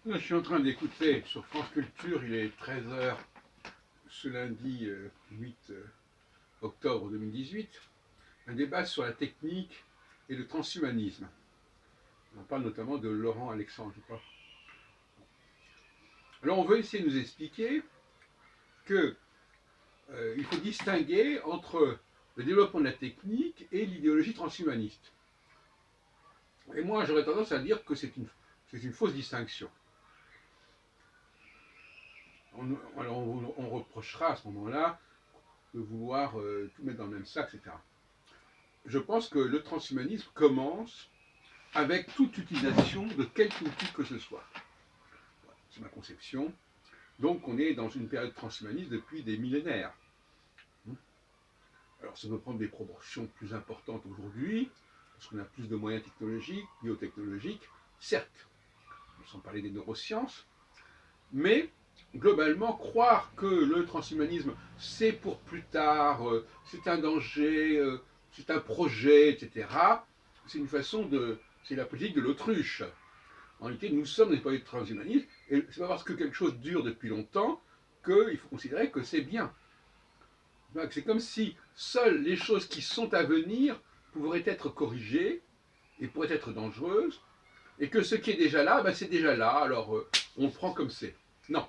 Je suis en train d'écouter sur France Culture, il est 13 h ce lundi 8 octobre 2018, un débat sur la technique et le transhumanisme. On parle notamment de Laurent Alexandre, je crois. Alors on veut essayer de nous expliquer que il faut distinguer entre le développement de la technique et l'idéologie transhumaniste. Et moi j'aurais tendance à dire que c'est une fausse distinction. On reprochera à ce moment-là de vouloir tout mettre dans le même sac, etc. Je pense que le transhumanisme commence avec toute utilisation de quelque outil que ce soit. Voilà, c'est ma conception. Donc on est dans une période transhumaniste depuis des millénaires. Alors ça peut prendre des proportions plus importantes aujourd'hui, parce qu'on a plus de moyens technologiques, biotechnologiques, certes, sans parler des neurosciences, mais globalement, croire que le transhumanisme, c'est pour plus tard, c'est un danger, c'est un projet, etc., c'est une façon de. C'est la politique de l'autruche. En réalité, nous sommes des politiques transhumanistes, et c'est pas parce que quelque chose dure depuis longtemps qu'il faut considérer que c'est bien. C'est comme si seules les choses qui sont à venir pourraient être corrigées et pourraient être dangereuses, et que ce qui est déjà là, ben c'est déjà là, alors on le prend comme c'est. Non.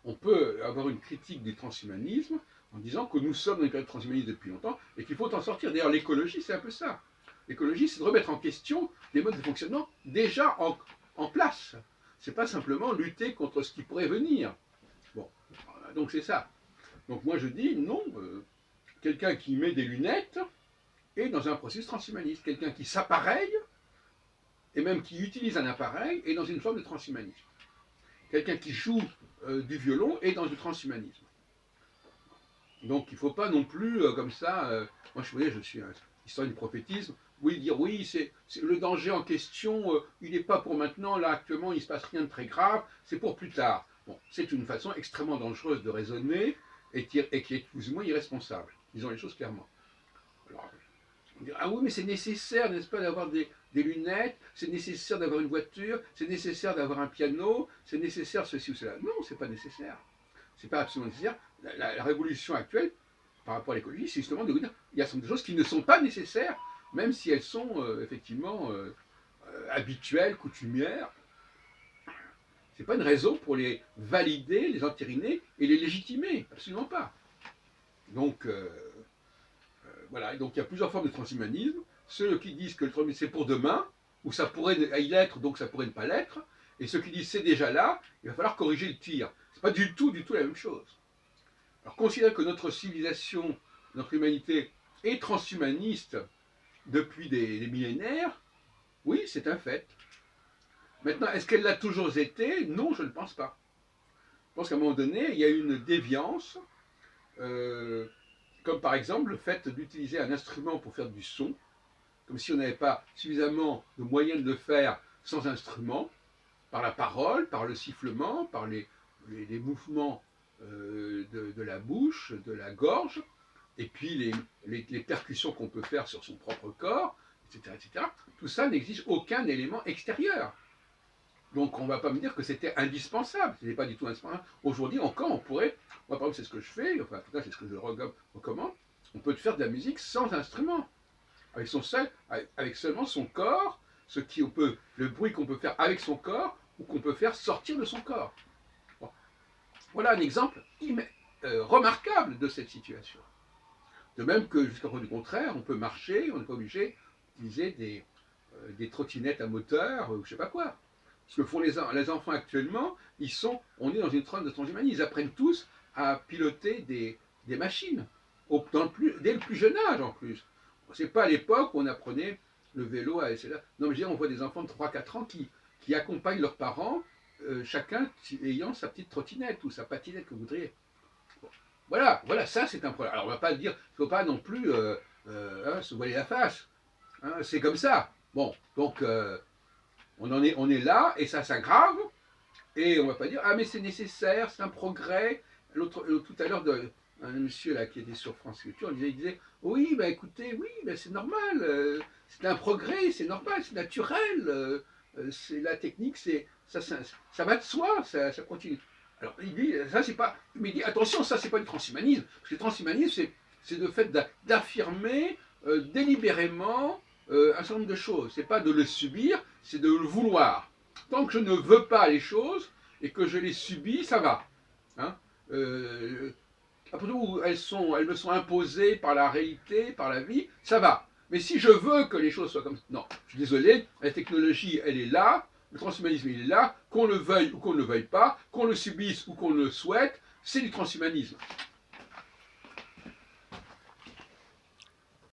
On peut avoir une critique du transhumanisme en disant que nous sommes dans une période transhumaniste depuis longtemps et qu'il faut en sortir. D'ailleurs, l'écologie, c'est un peu ça. L'écologie, c'est de remettre en question des modes de fonctionnement déjà en place. C'est pas simplement lutter contre ce qui pourrait venir. Bon, donc c'est ça. Donc moi je dis non, quelqu'un qui met des lunettes est dans un processus transhumaniste. Quelqu'un qui s'appareille, et même qui utilise un appareil, est dans une forme de transhumanisme. Quelqu'un qui joue du violon est dans du transhumanisme. Donc il ne faut pas non plus, comme ça, moi je suis un historien du prophétisme, oui, dire oui, c'est le danger en question, il n'est pas pour maintenant, là actuellement il ne se passe rien de très grave, c'est pour plus tard. Bon, c'est une façon extrêmement dangereuse de raisonner et qui est plus ou moins irresponsable. Disons les choses clairement. Alors, on dit, ah oui, mais c'est nécessaire, n'est-ce pas, d'avoir des lunettes, c'est nécessaire d'avoir une voiture, c'est nécessaire d'avoir un piano, c'est nécessaire ceci ou cela. Non, c'est pas nécessaire. C'est pas absolument nécessaire. La révolution actuelle, par rapport à l'écologie, c'est justement de vous dire il y a des choses qui ne sont pas nécessaires, même si elles sont effectivement habituelles, coutumières. C'est pas une raison pour les valider, les entériner et les légitimer. Absolument pas. Donc, voilà. Et donc, il y a plusieurs formes de transhumanisme. Ceux qui disent que le transhumanisme c'est pour demain, ou ça pourrait y l'être, donc ça pourrait ne pas l'être. Et ceux qui disent c'est déjà là, il va falloir corriger le tir. C'est pas du tout la même chose. Alors, considérer que notre civilisation, notre humanité est transhumaniste depuis des millénaires, oui, c'est un fait. Maintenant, est-ce qu'elle l'a toujours été? Non, je ne pense pas. Je pense qu'à un moment donné, il y a une déviance, euh, comme par exemple le fait d'utiliser un instrument pour faire du son, comme si on n'avait pas suffisamment de moyens de le faire sans instrument, par la parole, par le sifflement, par les mouvements de la bouche, de la gorge, et puis les percussions qu'on peut faire sur son propre corps, etc., etc. Tout ça n'exige aucun élément extérieur. Donc on ne va pas me dire que c'était indispensable, ce n'est pas du tout indispensable. Aujourd'hui encore, on pourrait, moi par exemple c'est ce que je fais, enfin en tout cas c'est ce que je recommande, on peut faire de la musique sans instrument, avec seulement son corps, le bruit qu'on peut faire avec son corps ou qu'on peut faire sortir de son corps. Bon. Voilà un exemple remarquable de cette situation. De même que jusqu'à preuve du contraire, on peut marcher, on n'est pas obligé d'utiliser des trottinettes à moteur, ou je ne sais pas quoi. Ce que font les enfants actuellement, on est dans une trame de transhumanisme. Ils apprennent tous à piloter des machines, dès le plus jeune âge en plus. C'est pas à l'époque où on apprenait le vélo à etc. Non, mais je veux dire, on voit des enfants de 3 4 ans qui accompagnent leurs parents, chacun ayant sa petite trottinette ou sa patinette que vous voudriez. Bon. Voilà, ça c'est un problème. Alors on va pas dire, il ne faut pas non plus se voiler la face. Hein, c'est comme ça. Bon, donc on est là et ça s'aggrave et on ne va pas dire ah mais c'est nécessaire, c'est un progrès. Tout à l'heure un monsieur là qui était sur France Culture, il disait oui bah écoutez oui bah, c'est normal, c'est un progrès, c'est normal, c'est naturel. c'est la technique, ça va de soi, ça continue. Alors il dit, ça c'est pas, mais il dit attention, ça c'est pas du transhumanisme, parce que le transhumanisme c'est le fait d'affirmer délibérément un certain nombre de choses. C'est pas de le subir, c'est de le vouloir. Tant que je ne veux pas les choses et que je les subis, ça va. Hein. Après tout, elles me sont imposées par la réalité, par la vie, ça va. Mais si je veux que les choses soient comme ça, non, je suis désolé, la technologie, elle est là, le transhumanisme, il est là, qu'on le veuille ou qu'on ne le veuille pas, qu'on le subisse ou qu'on le souhaite, c'est du transhumanisme.